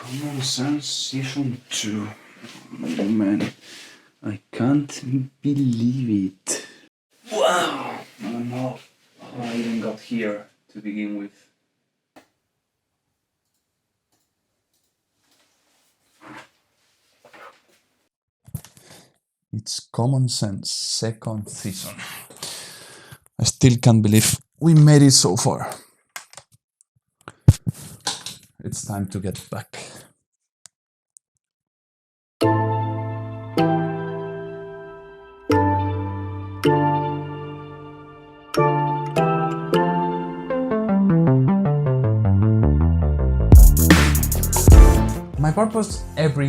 CommonSense Season 2. Oh man, I can't believe it. Wow! I don't know how I even got here to begin with. It's CommonSense second season. I still can't believe we made it so far. It's time to get back. My purpose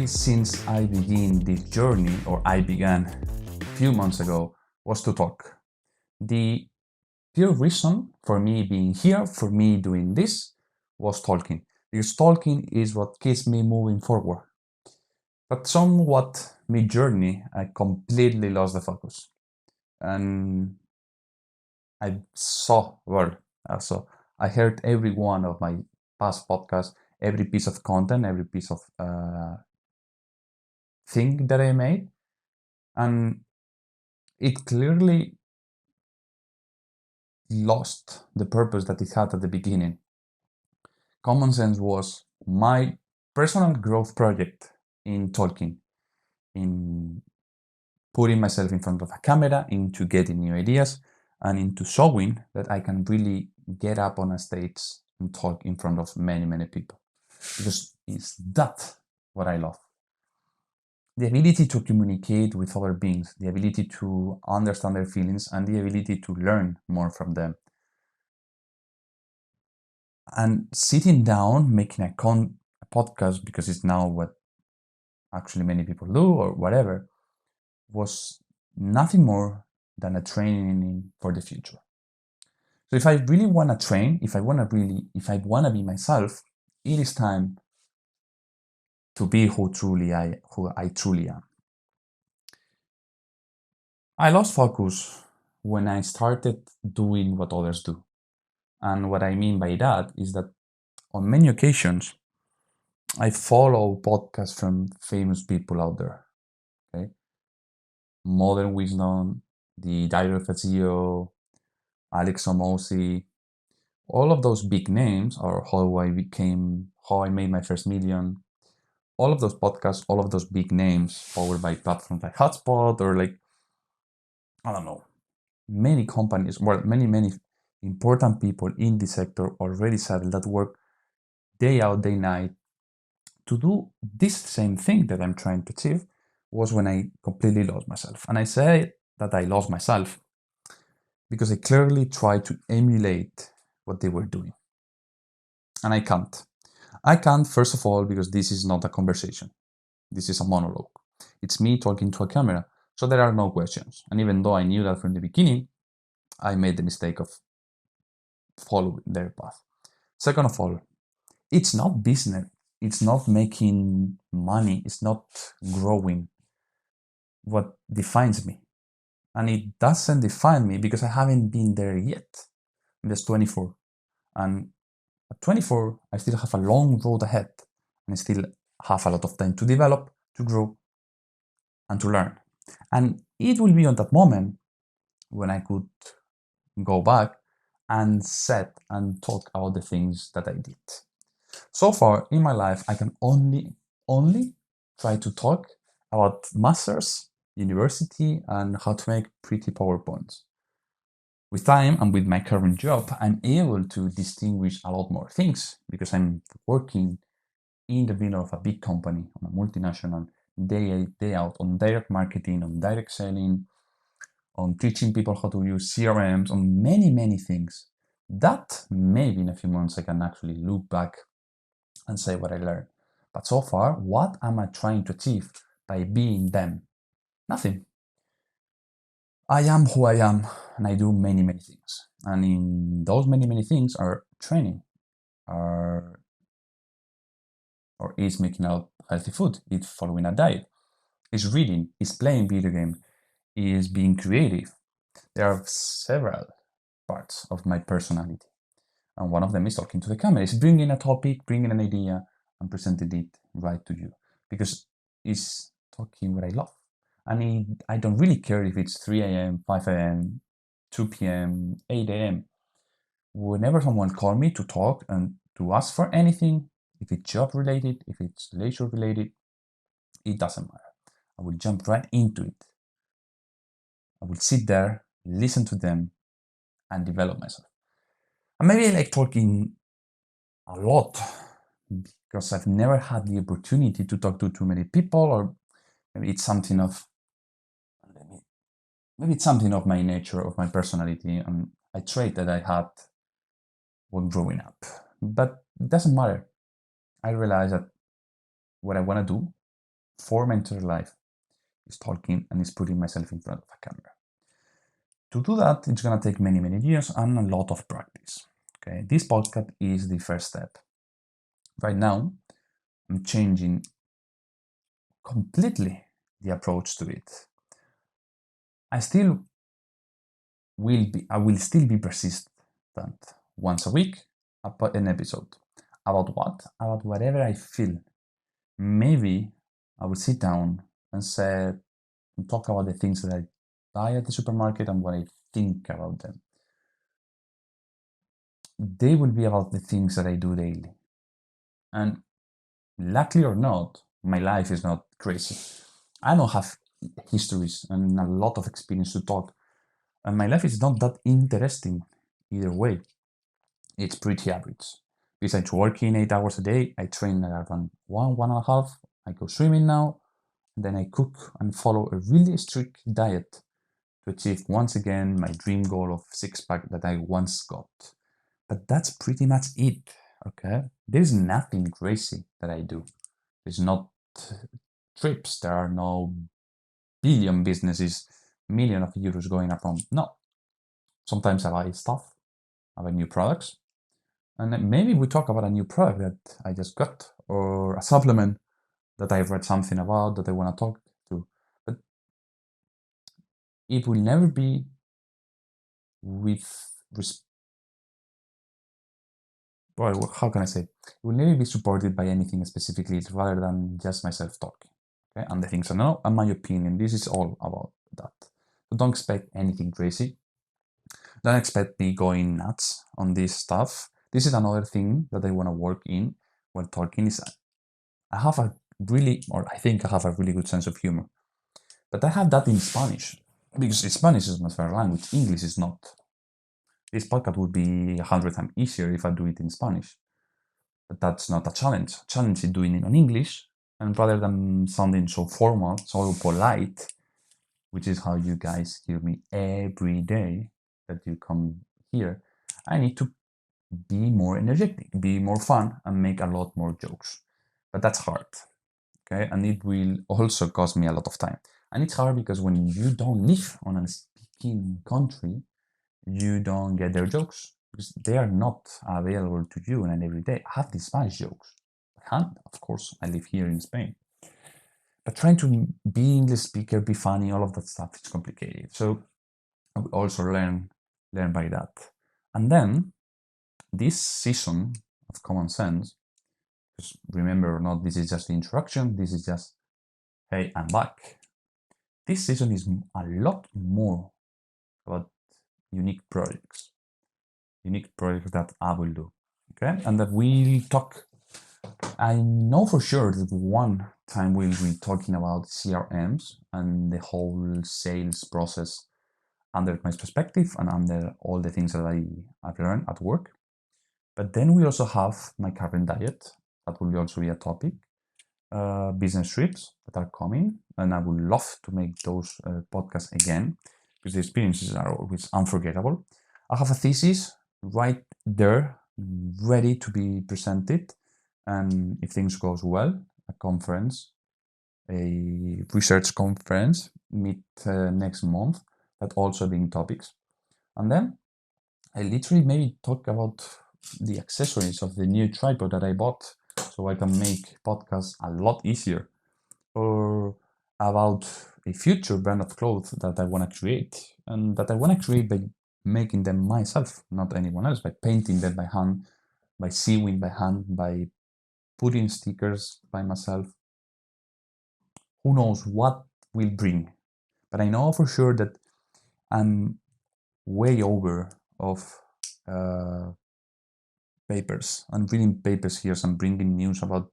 since I began this journey, or I began a few months ago, was to talk. The pure reason for me being here, for me doing this, was talking. Because talking is what keeps me moving forward. But somewhat mid-journey, I completely lost the focus. And I I heard every one of my past podcasts, every piece of content, every piece of thing that I made. And it clearly lost the purpose that it had at the beginning. CommonSense was my personal growth project in talking, in putting myself in front of a camera, into getting new ideas, and into showing that I can really get up on a stage and talk in front of many, many people. Because it's that what I love. The ability to communicate with other beings, the ability to understand their feelings, and the ability to learn more from them. And sitting down, making a podcast, because it's now what actually many people do or whatever, was nothing more than a training for the future. So if I really want to train, if I want to be myself, it is time to be who I truly am. I lost focus when I started doing what others do. And what I mean by that is that on many occasions, I follow podcasts from famous people out there. Okay? Modern Wisdom, the Diary of a CEO, Alex Omosi, all of those big names, or how I made my first million, all of those podcasts, all of those big names powered by platforms like Hotspot or I don't know, many companies, many important people in the sector already said that work day out, day night to do this same thing that I'm trying to achieve was when I completely lost myself. And I say that I lost myself because I clearly tried to emulate what they were doing. And I can't. I can't, first of all, because this is not a conversation. This is a monologue. It's me talking to a camera. So there are no questions. And even though I knew that from the beginning, I made the mistake of following their path. Second of all, it's not business. It's not making money. It's not growing what defines me. And it doesn't define me because I haven't been there yet. I'm just 24. And at 24, I still have a long road ahead. And I still have a lot of time to develop, to grow, and to learn. And it will be on that moment when I could go back and set and talk about the things that I did. So far in my life, I can only try to talk about masters, university, and how to make pretty PowerPoints. With time and with my current job, I'm able to distinguish a lot more things because I'm working in the middle of a big company, on a multinational, day in, day out, on direct marketing, on direct selling, on teaching people how to use CRMs, on many, many things. That maybe in a few months I can actually look back and say what I learned. But so far, what am I trying to achieve by being them? Nothing. I am who I am, and I do many, many things. And in those many, many things are training, or is making out healthy food, is following a diet, is reading, is playing video game, is being creative. There are several parts of my personality. And one of them is talking to the camera, is bringing a topic, bringing an idea, and presenting it right to you, because it's talking what I love. And I don't really care if it's 3 a.m., 5 a.m., 2 p.m., 8 a.m. Whenever someone calls me to talk and to ask for anything, if it's job related, if it's leisure related, it doesn't matter. I will jump right into it. I will sit there, listen to them, and develop myself. And maybe I like talking a lot because I've never had the opportunity to talk to too many people, or maybe it's something of my nature, of my personality, and a trait that I had when growing up. But it doesn't matter. I realize that what I want to do for my entire life is talking and is putting myself in front of a camera. To do that, it's going to take many, many years and a lot of practice. Okay, this podcast is the first step. Right now, I'm changing completely the approach to it. I will still be persistent. Once a week, an episode. About what? About whatever I feel. Maybe I will sit down and talk about the things that I buy at the supermarket and what I think about them. They will be about the things that I do daily. And luckily or not, my life is not crazy. I don't have histories and a lot of experience to talk. And my life is not that interesting either way. It's pretty average. Besides working 8 hours a day, I train around 1.5. I go swimming now. And then I cook and follow a really strict diet to achieve once again my dream goal of six-pack that I once got. But that's pretty much it, okay? There's nothing crazy that I do. There's not trips. There are no billion businesses, million of euros going around. No. Sometimes I buy stuff, I buy new products, and then maybe we talk about a new product that I just got, or a supplement that I've read something about that I want to talk to. But it will never be with well, how can I say? It will never be supported by anything specifically rather than just myself talking. Okay, and the things I know and my opinion. This is all about that. So don't expect anything crazy. Don't expect me going nuts on this stuff. This is another thing that I want to work in while talking is I have a really, or I think I have a really good sense of humor. But I have that in Spanish because Spanish is my first language. English is not. This podcast would be 100 times easier if I do it in Spanish. But that's not a challenge. Challenge is doing it in English, and rather than sounding so formal, so polite, which is how you guys hear me every day that you come here, I need to be more energetic, be more fun, and make a lot more jokes. But that's hard, okay? And it will also cost me a lot of time. And it's hard because when you don't live on a speaking country, you don't get their jokes because they are not available to you on an everyday. I have these Spanish jokes. Of course, I live here in Spain. But trying to be English speaker, be funny, all of that stuff is complicated. So I will also learn by that. And then this season of CommonSense, because remember or not, this is just the introduction. This is just, hey, I'm back. This season is a lot more about unique projects that I will do, okay? And that we'll talk. I know for sure that one time we'll be talking about CRMs and the whole sales process under my perspective and under all the things that I've learned at work. But then we also have my current diet. That will also be a topic. Business trips that are coming, and I would love to make those podcasts again because the experiences are always unforgettable. I have a thesis right there, ready to be presented, and if things goes well, a conference, a research conference, mid next month, that also being topics, and then I literally maybe talk about the accessories of the new tripod that I bought so I can make podcasts a lot easier, or about a future brand of clothes that I want to create and that I want to create by making them myself, not anyone else, by painting them by hand, by sewing by hand, by putting stickers by myself. Who knows what will bring? But I know for sure that I'm way over of papers. I'm reading papers here, so I'm bringing news about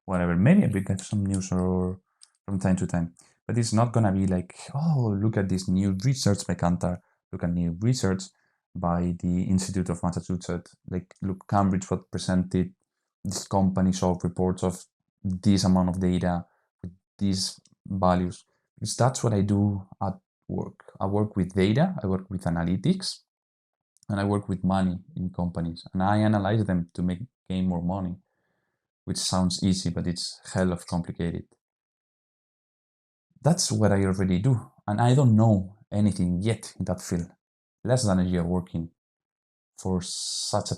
whatever. Maybe I will get some news or from time to time, but it's not gonna be like, oh, look at this new research by Kantar, look at new research by the Institute of Massachusetts, like look, Cambridge what presented this company saw reports of this amount of data with these values. Because that's what I do at work. I work with data, I work with analytics, and I work with money in companies, and I analyze them to gain more money, which sounds easy, but it's hell of complicated. That's what I already do, and I don't know anything yet in that field. Less than a year working for such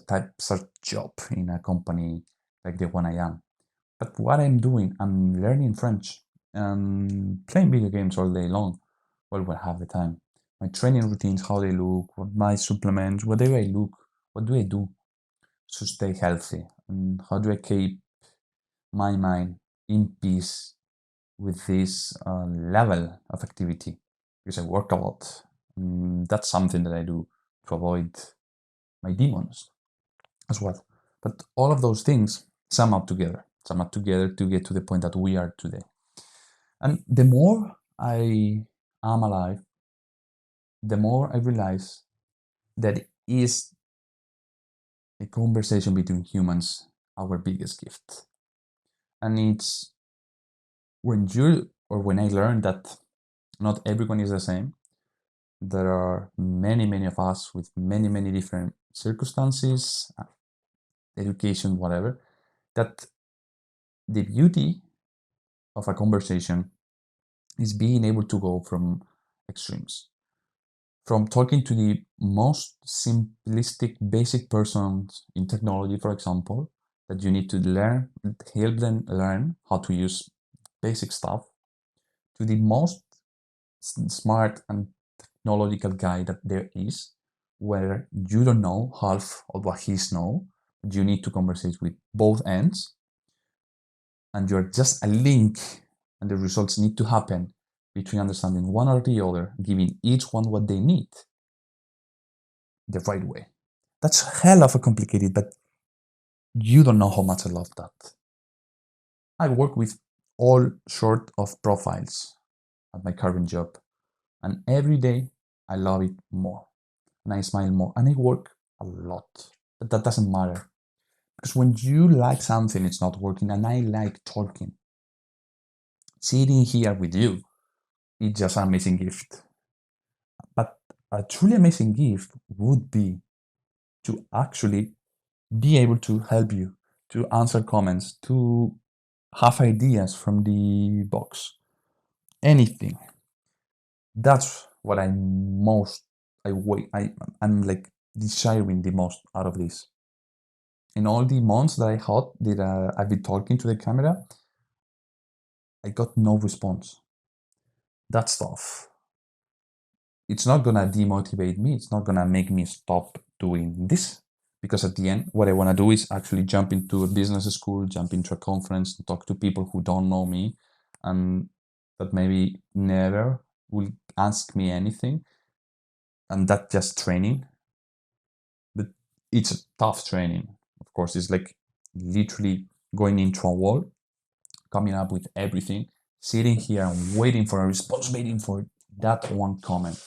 job in a company like the one I am. But what I'm doing, I'm learning French and playing video games all day long. Well, when I have the time. My training routines, how they look, what my supplements, whatever I look, what do I do to stay healthy, and how do I keep my mind in peace with this level of activity, because I work a lot. That's something that I do to avoid my demons as well. But all of those things sum up together to get to the point that we are today. And the more I am alive, the more I realize that it is a conversation between humans our biggest gift. And it's when I learned that not everyone is the same. There are many, many of us with many, many different circumstances, education, whatever, that the beauty of a conversation is being able to go from extremes. From talking to the most simplistic, basic persons in technology, for example, that you need to help them learn how to use basic stuff, to the most smart and technological guy that there is, where you don't know half of what he's know. You need to conversate with both ends, and you're just a link, and the results need to happen between understanding one or the other, giving each one what they need the right way. That's hell of a complicated, but you don't know how much I love that. I work with all sort of profiles at my current job, and every day I love it more, and I smile more, and I work a lot. But that doesn't matter, because when you like something, it's not working, and I like talking. Sitting here with you, it's just an amazing gift. But a truly amazing gift would be to actually be able to help you, to answer comments, to have ideas from the box, anything. That's what I'm like desiring the most out of this. In all the months that I've been talking to the camera, I got no response. That's tough. It's not gonna demotivate me. It's not gonna make me stop doing this, because at the end, what I want to do is actually jump into a business school, jump into a conference, and talk to people who don't know me, and that maybe never will ask me anything, and that's just training. But it's a tough training. Of course, it's like literally going into a wall, coming up with everything, sitting here and waiting for a response, waiting for that one comment.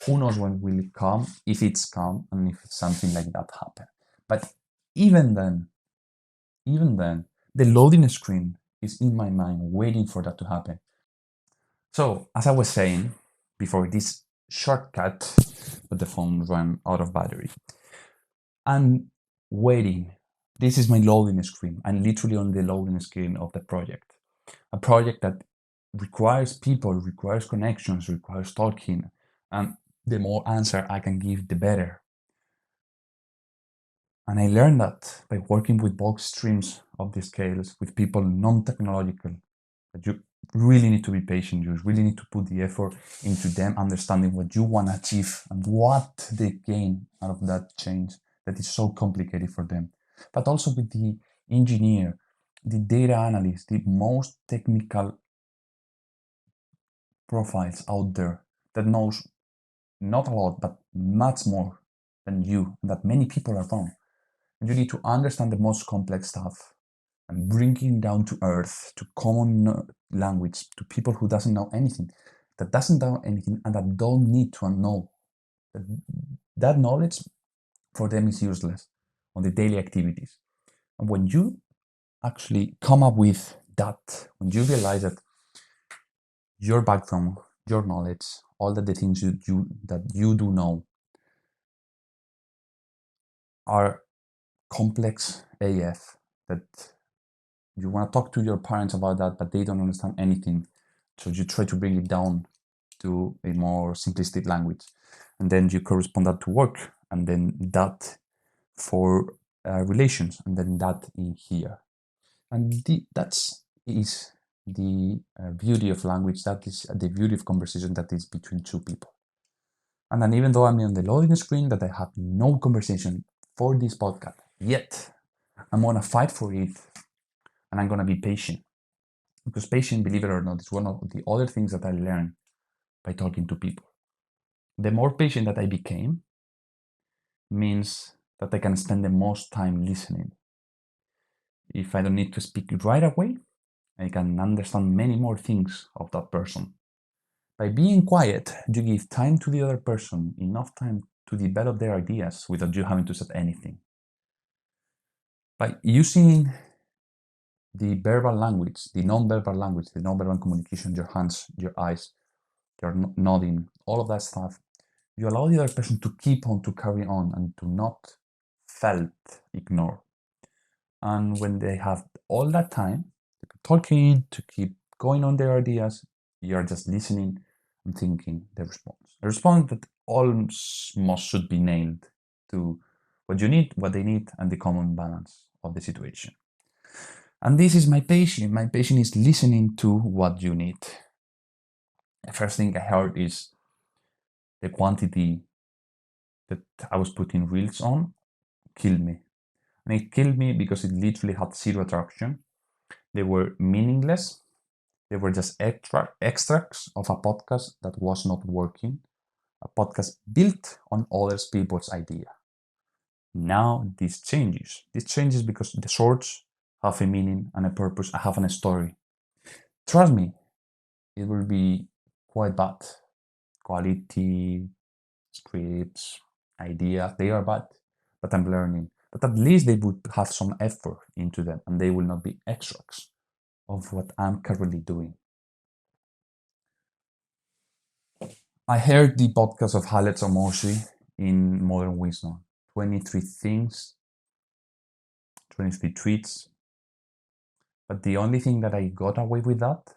Who knows when will it come, if it's come, and if something like that happen. But even then, the loading screen is in my mind waiting for that to happen. So, as I was saying before this shortcut, but the phone ran out of battery. I'm waiting. This is my loading screen. I'm literally on the loading screen of the project. A project that requires people, requires connections, requires talking. And the more answer I can give, the better. And I learned that by working with both streams of the scales, with people non-technological, that you really need to be patient. You really need to put the effort into them understanding what you want to achieve and what they gain out of that change that is so complicated for them. But also with the engineer, the data analysts, the most technical profiles out there that knows not a lot, but much more than you, that many people are from. And you need to understand the most complex stuff and bring it down to earth, to common language, to people who doesn't know anything, and that don't need to know. That knowledge for them is useless on the daily activities. And when you actually come up with that, when you realize that your background, your knowledge, all the things that you do know are complex AF, that you want to talk to your parents about that, but they don't understand anything. So you try to bring it down to a more simplistic language. And then you correspond that to work, and then that for relations, and then that in here. And that's is the beauty of language. That is the beauty of conversation that is between two people. And then even though I'm on the loading screen that I have no conversation for this podcast yet, I'm gonna fight for it, and I'm gonna be patient. Because patient, believe it or not, is one of the other things that I learned by talking to people. The more patient that I became means that I can spend the most time listening. If I don't need to speak right away, I can understand many more things of that person. By being quiet, you give time to the other person, enough time to develop their ideas without you having to say anything. By using the verbal language, the non-verbal language, the non-verbal communication, your hands, your eyes, your nodding, all of that stuff, you allow the other person to keep on, to carry on, and to not felt ignore. And when they have all that time to keep talking, to keep going on their ideas, you're just listening and thinking the response. A response that almost should be nailed to what you need, what they need, and the common balance of the situation. And this is my patient. My patient is listening to what you need. The first thing I heard is the quantity that I was putting reels on killed me. And it killed me because it literally had zero attraction. They were meaningless. They were just extracts of a podcast that was not working, a podcast built on other people's idea. Now this changes. This changes because the shorts have a meaning and a purpose. I have a story. Trust me, it will be quite bad. Quality, scripts, ideas, they are bad, but I'm learning. But at least they would have some effort into them, and they will not be extracts of what I'm currently doing. I heard the podcast of Halet Omoshi in Modern Wisdom. 23 things, 23 tweets. But the only thing that I got away with that,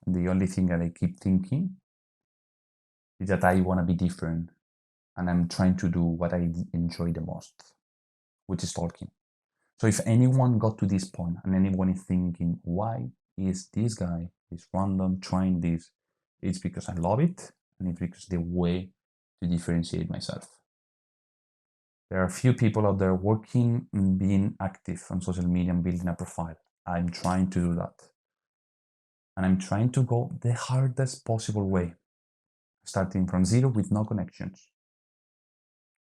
and the only thing that I keep thinking, is that I want to be different. And I'm trying to do what I enjoy the most, which is talking. So if anyone got to this point and anyone is thinking, why is this guy, this random, trying this? It's because I love it, and it's because the way to differentiate myself. There are a few people out there working and being active on social media and building a profile. I'm trying to do that. And I'm trying to go the hardest possible way, starting from zero with no connections,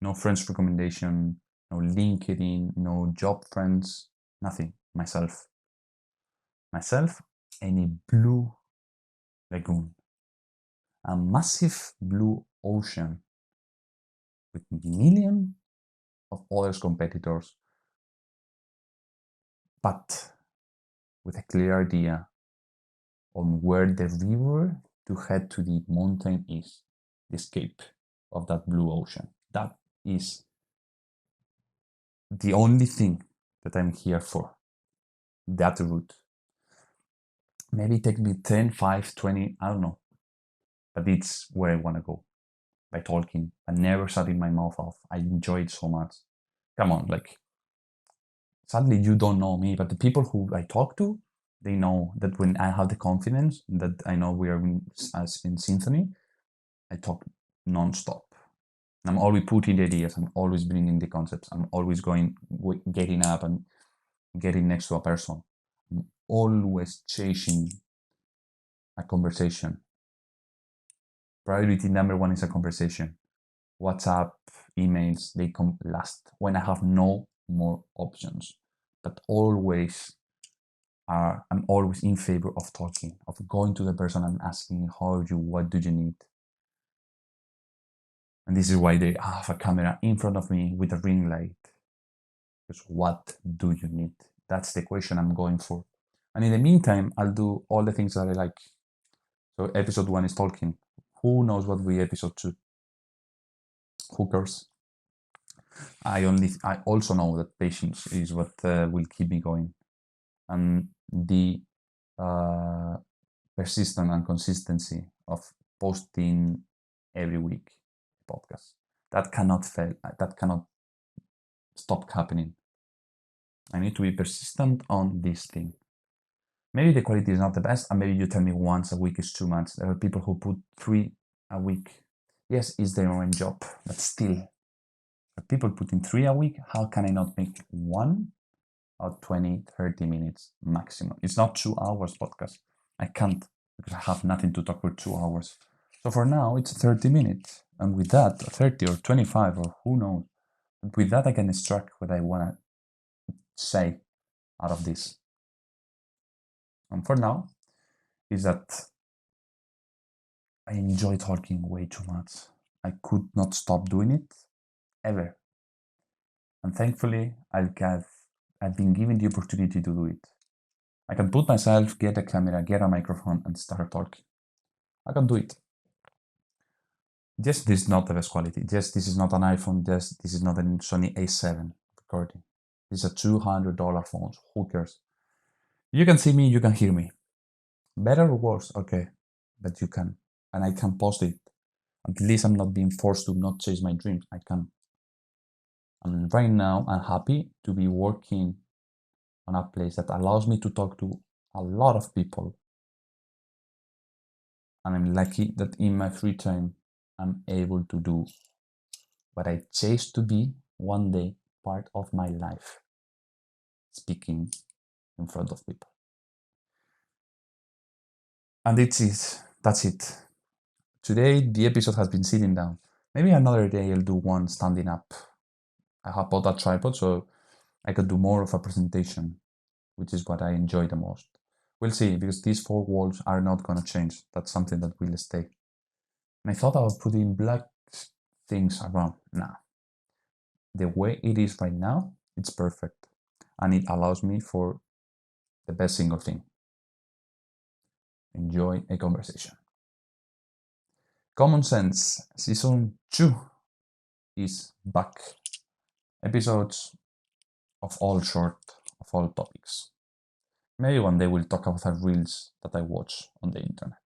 no friends recommendation, no LinkedIn, no job friends, nothing. Myself in a blue lagoon, a massive blue ocean with millions of other competitors, but with a clear idea on where the river to head to the mountain is, the escape of that blue ocean. That is the only thing that I'm here for, that route. Maybe it takes me 10, 5, 20, I don't know. But it's where I want to go by talking. I never shutting my mouth off. I enjoy it so much. Come on, like, sadly, you don't know me, but the people who I talk to, they know that when I have the confidence that I know we are as in symphony, I talk non-stop. I'm always putting the ideas. I'm always bringing the concepts. I'm always getting up and getting next to a person. I'm always chasing a conversation. Priority number one is a conversation. WhatsApp, emails, they come last when I have no more options. But I'm always in favor of talking, of going to the person and asking, how are you? What do you need? And this is why they have a camera in front of me with a ring light. Because what do you need? That's the question I'm going for. And in the meantime, I'll do all the things that I like. So episode 1 is talking. Who knows what will be episode 2? Who cares? I also know that patience is what will keep me going, and the persistence and consistency of posting every week podcast. That cannot fail. That cannot stop happening. I need to be persistent on this thing. Maybe the quality is not the best, and maybe you tell me once a week is too much. There are people who put 3 a week. Yes, it's their own job, but still, if people put in 3 a week, how can I not make one or 20, 30 minutes maximum? It's not 2 hours podcast. I can't, because I have nothing to talk for 2 hours. So for now, it's 30 minutes. And with that, 30 or 25 or who knows. But with that, I can extract what I want to say out of this. And for now, is that I enjoy talking way too much. I could not stop doing it, ever. And thankfully, I've been given the opportunity to do it. I can put myself, get a camera, get a microphone, and start talking. I can do it. Yes, this is not the best quality. Yes, this is not an iPhone. Yes, this is not a Sony A7 recording. This is a $200 phone. Who cares? You can see me, you can hear me. Better or worse? Okay, but you can. And I can post it. At least I'm not being forced to not chase my dreams. I can. And right now, I'm happy to be working on a place that allows me to talk to a lot of people. And I'm lucky that in my free time, I'm able to do what I chase to be one day part of my life, speaking in front of people. And that's it. Today, the episode has been sitting down. Maybe another day I'll do one standing up. I have bought a tripod so I could do more of a presentation, which is what I enjoy the most. We'll see, because these 4 walls are not going to change. That's something that will stay. And I thought I would put in black things around. Nah. The way it is right now, it's perfect. And it allows me for the best single thing. Enjoy a conversation. CommonSense Season 2 is back. Episodes of all short, of all topics. Maybe one day we'll talk about the reels that I watch on the internet.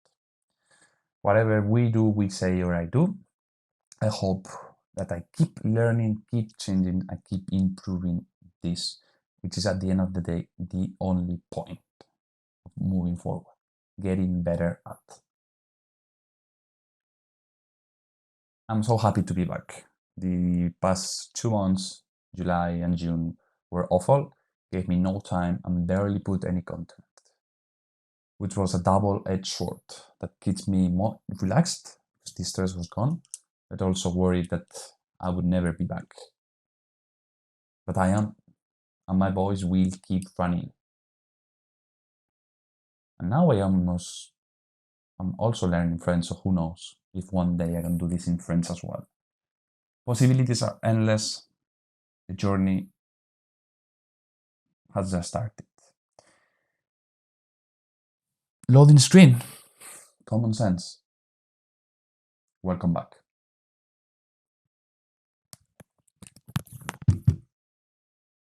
Whatever we do, we say, or I do, I hope that I keep learning, keep changing, and keep improving this, which is at the end of the day, the only point of moving forward, getting better at. I'm so happy to be back. The past 2 months, July and June, were awful, gave me no time and barely put any content, which was a double-edged sword that keeps me more relaxed because the stress was gone, but also worried that I would never be back. But I am, and my voice will keep running. And now I'm also learning French, so who knows if one day I can do this in French as well. Possibilities are endless. The journey has just started. Loading screen. CommonSense. Welcome back.